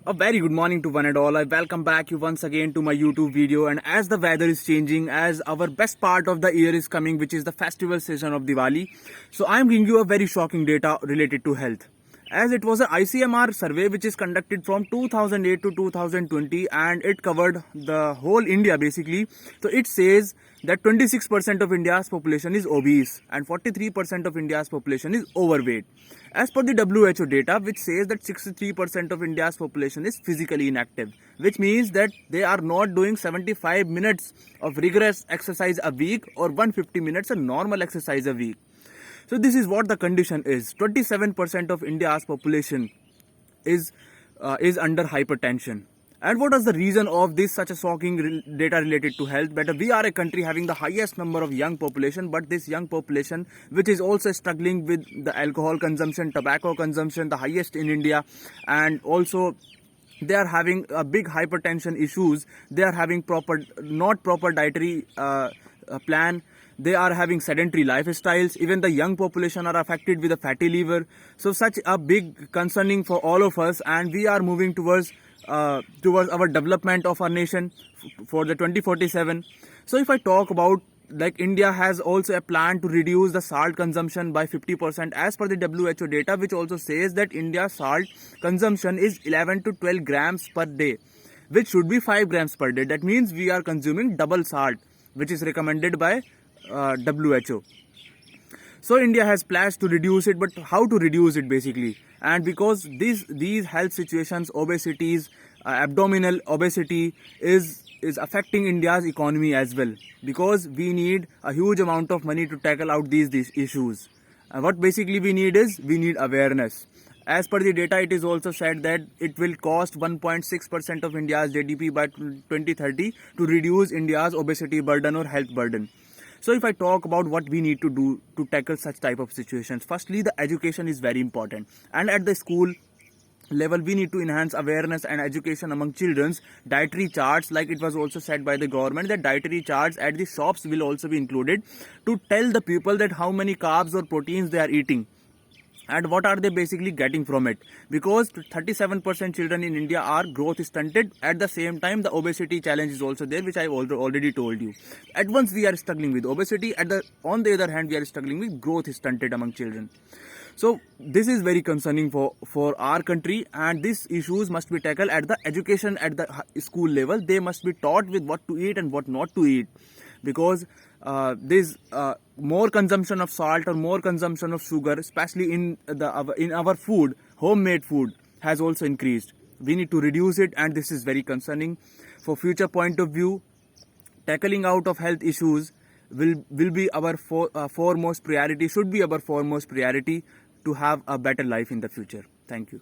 A very good morning to one and all. I welcome back you once again to my YouTube video. And as the weather is changing, as our best part of the year is coming, which is the festival season of Diwali, so I am giving you a very shocking data related to health. As it was an ICMR survey which is conducted from 2008 to 2020 and it covered the whole India basically. So it says that 26% of India's population is obese and 43% of India's population is overweight. As per the WHO data, which says that 63% of India's population is physically inactive, which means that they are not doing 75 minutes of rigorous exercise a week or 150 minutes of normal exercise a week. So this is what the condition is. 27% of India's population is under hypertension. And what is the reason of this such a shocking data related to health? But we are a country having the highest number of young population, but this young population which is also struggling with the alcohol consumption, tobacco consumption, the highest in India, and also they are having a big hypertension issues. They are having not proper dietary plan. They are having sedentary lifestyles. Even the young population are affected with a fatty liver. So such a big concerning for all of us, and we are moving towards our development of our nation for the 2047. So if I talk about, like, India has also a plan to reduce the salt consumption by 50% as per the WHO data, which also says that India's salt consumption is 11 to 12 grams per day, which should be 5 grams per day. That means we are consuming double salt, which is recommended by WHO. So India has plans to reduce it, but how to reduce it basically? And because these health situations, obesities, abdominal obesity is affecting India's economy as well, because we need a huge amount of money to tackle out these issues. What basically we need awareness. As per the data, it is also said that it will cost 1.6% of India's GDP by 2030 to reduce India's obesity burden or health burden. So if I talk about what we need to do to tackle such type of situations, firstly, the education is very important. And at the school level, we need to enhance awareness and education among children's. Dietary charts, like it was also said by the government, that dietary charts at the shops will also be included to tell the people that how many carbs or proteins they are eating and what are they basically getting from it, because 37% children in India are growth stunted. At the same time, the obesity challenge is also there, which I already told you. At once we are struggling with obesity, on the other hand we are struggling with growth stunted among children. So this is very concerning for our country, and these issues must be tackled at the education at the school level. They must be taught with what to eat and what not to eat, because this more consumption of salt or more consumption of sugar, especially in our food, homemade food, has also increased. We need to reduce it, and this is very concerning. For future point of view, tackling out of health issues will be our foremost priority, should be our foremost priority to have a better life in the future. Thank you.